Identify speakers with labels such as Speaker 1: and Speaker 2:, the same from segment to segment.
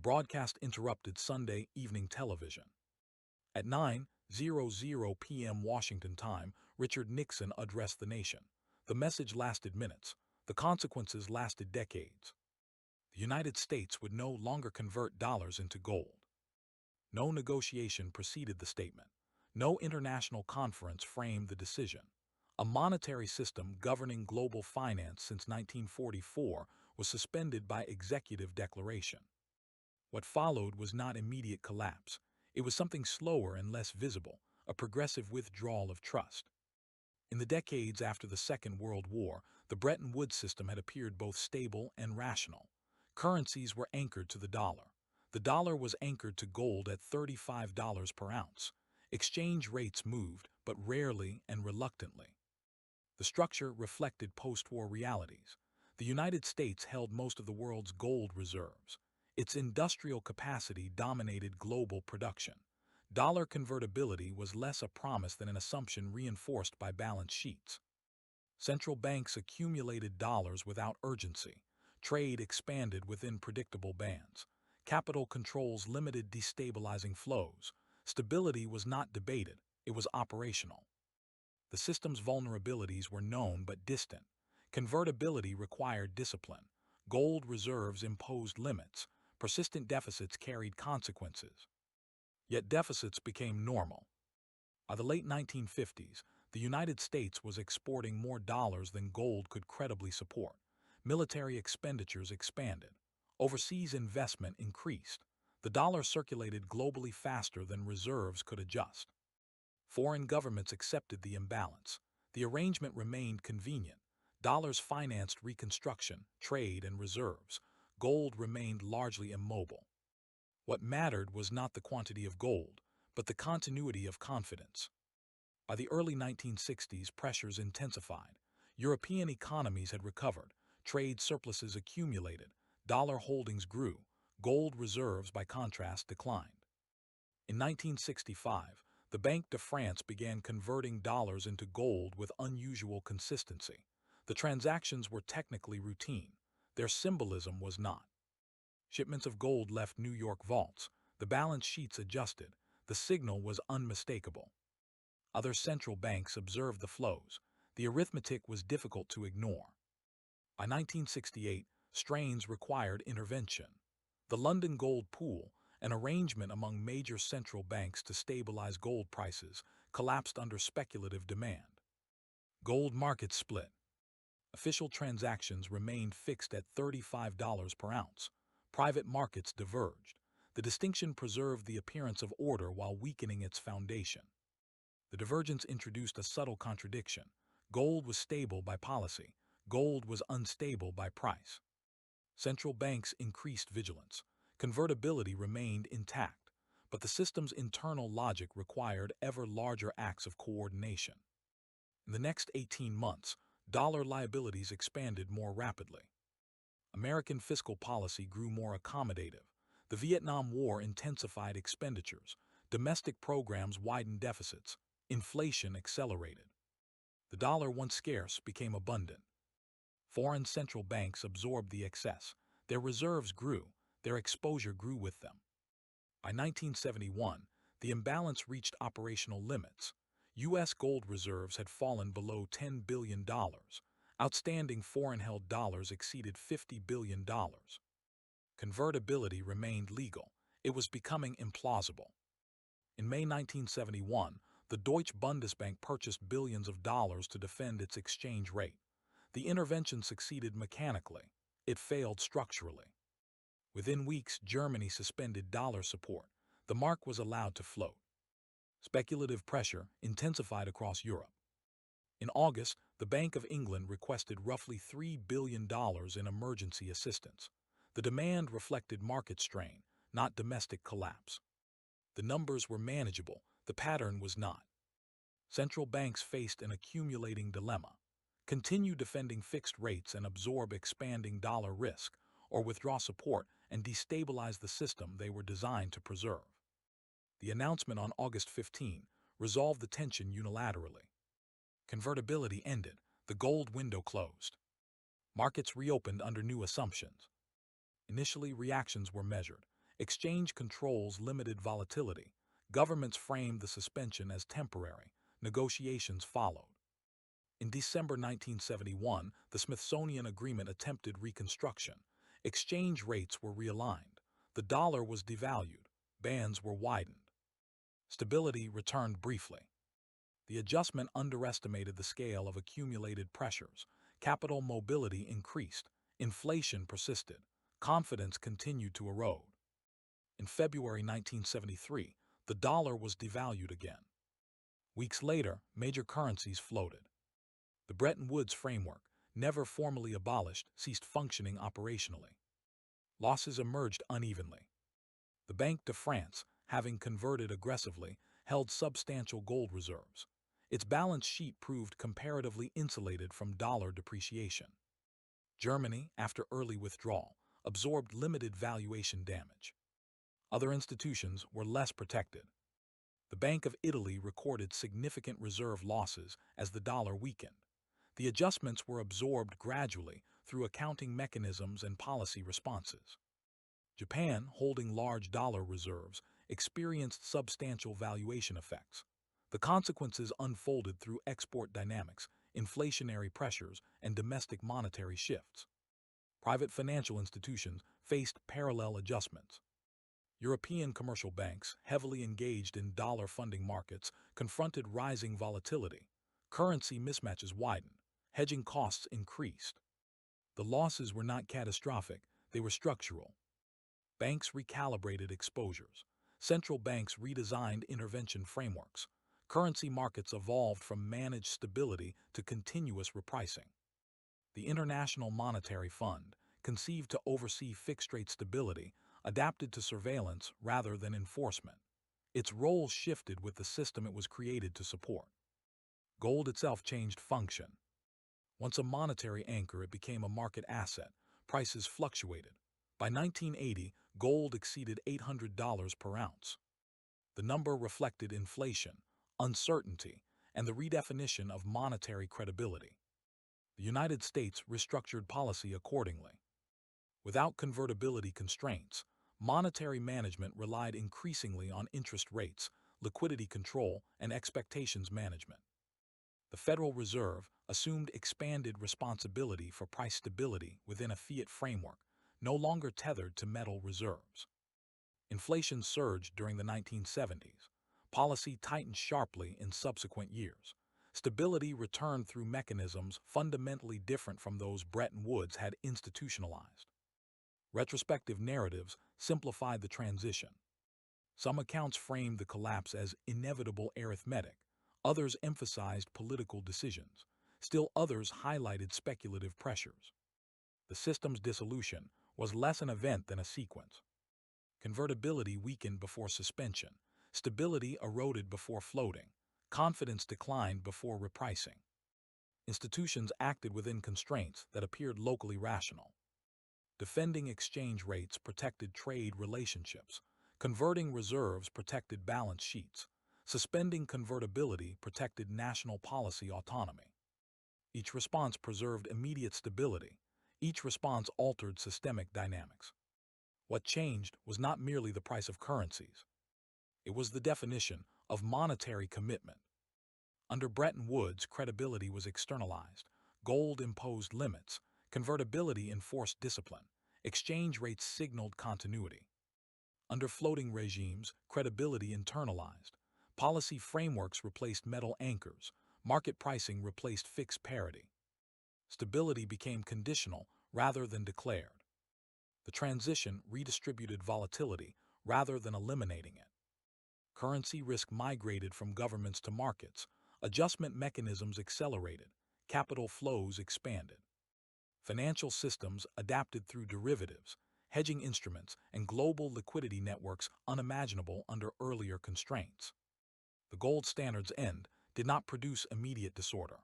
Speaker 1: broadcast interrupted Sunday evening television. At 9:00 p.m. Washington time, Richard Nixon addressed the nation. The message lasted minutes. The consequences lasted decades. The United States would no longer convert dollars into gold. No negotiation preceded the statement. No international conference framed the decision. A monetary system governing global finance since 1944 was suspended by executive declaration. What followed was not immediate collapse. It was something slower and less visible, a progressive withdrawal of trust. In the decades after the Second World War, the Bretton Woods system had appeared both stable and rational. Currencies were anchored to the dollar. The dollar was anchored to gold at $35 per ounce. Exchange rates moved, but rarely and reluctantly. The structure reflected post-war realities. The United States held most of the world's gold reserves. Its industrial capacity dominated global production. Dollar convertibility was less a promise than an assumption reinforced by balance sheets. Central banks accumulated dollars without urgency. Trade expanded within predictable bands. Capital controls limited destabilizing flows. Stability was not debated, it was operational. The system's vulnerabilities were known but distant. Convertibility required discipline. Gold reserves imposed limits. Persistent deficits carried consequences. Yet deficits became normal. By the late 1950s, the United States was exporting more dollars than gold could credibly support. Military expenditures expanded. Overseas investment increased. The dollar circulated globally faster than reserves could adjust. Foreign governments accepted the imbalance. The arrangement remained convenient. Dollars financed reconstruction, trade, and reserves. Gold remained largely immobile. What mattered was not the quantity of gold, but the continuity of confidence. By the early 1960s, pressures intensified. European economies had recovered. Trade surpluses accumulated. Dollar holdings grew. Gold reserves, by contrast, declined. In 1965, the Banque de France began converting dollars into gold with unusual consistency. The transactions were technically routine. Their symbolism was not. Shipments of gold left New York vaults. The balance sheets adjusted. The signal was unmistakable. Other central banks observed the flows. The arithmetic was difficult to ignore. By 1968, strains required intervention. The London Gold Pool, an arrangement among major central banks to stabilize gold prices, collapsed under speculative demand. Gold markets split. Official transactions remained fixed at $35 per ounce. Private markets diverged. The distinction preserved the appearance of order while weakening its foundation. The divergence introduced a subtle contradiction. Gold was stable by policy. Gold was unstable by price. Central banks increased vigilance. Convertibility remained intact, but the system's internal logic required ever larger acts of coordination. In the next 18 months, dollar liabilities expanded more rapidly. American fiscal policy grew more accommodative. The Vietnam War intensified expenditures. Domestic programs widened deficits. Inflation accelerated. The dollar, once scarce, became abundant. Foreign central banks absorbed the excess. Their reserves grew. Their exposure grew with them. By 1971, the imbalance reached operational limits. U.S. gold reserves had fallen below $10 billion. Outstanding foreign-held dollars exceeded $50 billion. Convertibility remained legal. It was becoming implausible. In May 1971, the Deutsche Bundesbank purchased billions of dollars to defend its exchange rate. The intervention succeeded mechanically. It failed structurally. Within weeks, Germany suspended dollar support. The mark was allowed to float. Speculative pressure intensified across Europe. In August, the Bank of England requested roughly $3 billion in emergency assistance. The demand reflected market strain, not domestic collapse. The numbers were manageable, the pattern was not. Central banks faced an accumulating dilemma. Continue defending fixed rates and absorb expanding dollar risk, or withdraw support and destabilize the system they were designed to preserve. The announcement on August 15 resolved the tension unilaterally. Convertibility ended. The gold window closed. Markets reopened under new assumptions. Initially, reactions were measured. Exchange controls limited volatility. Governments framed the suspension as temporary. Negotiations followed. In December 1971, the Smithsonian Agreement attempted reconstruction. Exchange rates were realigned. The dollar was devalued. Bands were widened. Stability returned briefly. The adjustment underestimated the scale of accumulated pressures. Capital mobility increased. Inflation persisted. Confidence continued to erode. In February 1973, the dollar was devalued again. Weeks later, major currencies floated. The Bretton Woods framework, never formally abolished, ceased functioning operationally. Losses emerged unevenly. The Banque de France, having converted aggressively, held substantial gold reserves. Its balance sheet proved comparatively insulated from dollar depreciation. Germany, after early withdrawal, absorbed limited valuation damage. Other institutions were less protected. The Bank of Italy recorded significant reserve losses as the dollar weakened. The adjustments were absorbed gradually through accounting mechanisms and policy responses. Japan, holding large dollar reserves, experienced substantial valuation effects. The consequences unfolded through export dynamics, inflationary pressures, and domestic monetary shifts. Private financial institutions faced parallel adjustments. European commercial banks, heavily engaged in dollar funding markets, confronted rising volatility. Currency mismatches widened. Hedging costs increased. The losses were not catastrophic, they were structural. Banks recalibrated exposures. Central banks redesigned intervention frameworks. Currency markets evolved from managed stability to continuous repricing. The International Monetary Fund, conceived to oversee fixed-rate stability, adapted to surveillance rather than enforcement. Its role shifted with the system it was created to support. Gold itself changed function. Once a monetary anchor, it became a market asset. Prices fluctuated. By 1980, gold exceeded $800 per ounce. The number reflected inflation, uncertainty, and the redefinition of monetary credibility. The United States restructured policy accordingly. Without convertibility constraints, monetary management relied increasingly on interest rates, liquidity control, and expectations management. The Federal Reserve assumed expanded responsibility for price stability within a fiat framework, no longer tethered to metal reserves. Inflation surged during the 1970s. Policy tightened sharply in subsequent years. Stability returned through mechanisms fundamentally different from those Bretton Woods had institutionalized. Retrospective narratives simplified the transition. Some accounts framed the collapse as inevitable arithmetic. Others emphasized political decisions. Still others highlighted speculative pressures. The system's dissolution was less an event than a sequence. Convertibility weakened before suspension. Stability eroded before floating. Confidence declined before repricing. Institutions acted within constraints that appeared locally rational. Defending exchange rates protected trade relationships. Converting reserves protected balance sheets. Suspending convertibility protected national policy autonomy. Each response preserved immediate stability. Each response altered systemic dynamics. What changed was not merely the price of currencies. It was the definition of monetary commitment. Under Bretton Woods, credibility was externalized. Gold imposed limits. Convertibility enforced discipline. Exchange rates signaled continuity. Under floating regimes, credibility internalized. Policy frameworks replaced metal anchors. Market pricing replaced fixed parity. Stability became conditional rather than declared. The transition redistributed volatility rather than eliminating it. Currency risk migrated from governments to markets. Adjustment mechanisms accelerated. Capital flows expanded. Financial systems adapted through derivatives, hedging instruments, and global liquidity networks unimaginable under earlier constraints. The gold standard's end did not produce immediate disorder.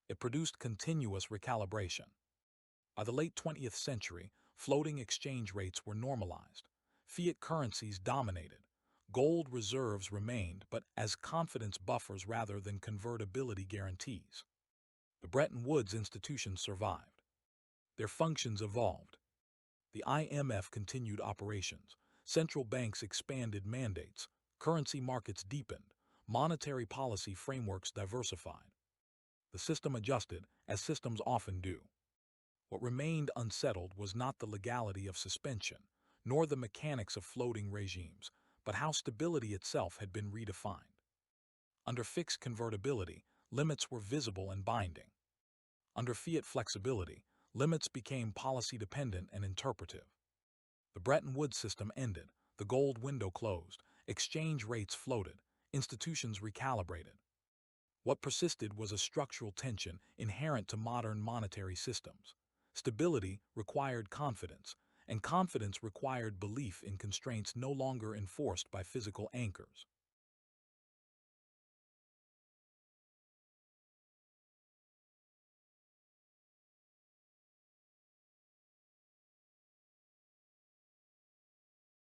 Speaker 1: It produced continuous recalibration. By the late 20th century, floating exchange rates were normalized. Fiat currencies dominated. Gold reserves remained, but as confidence buffers rather than convertibility guarantees. The Bretton Woods institutions survived. Their functions evolved. The IMF continued operations. Central banks expanded mandates, currency markets deepened, monetary policy frameworks diversified. The system adjusted, as systems often do. What remained unsettled was not the legality of suspension, nor the mechanics of floating regimes, but how stability itself had been redefined. Under fixed convertibility, limits were visible and binding. Under fiat flexibility, limits became policy-dependent and interpretive. The Bretton Woods system ended, the gold window closed, exchange rates floated, institutions recalibrated. What persisted was a structural tension inherent to modern monetary systems. Stability required confidence, and confidence required belief in constraints no longer enforced by physical anchors.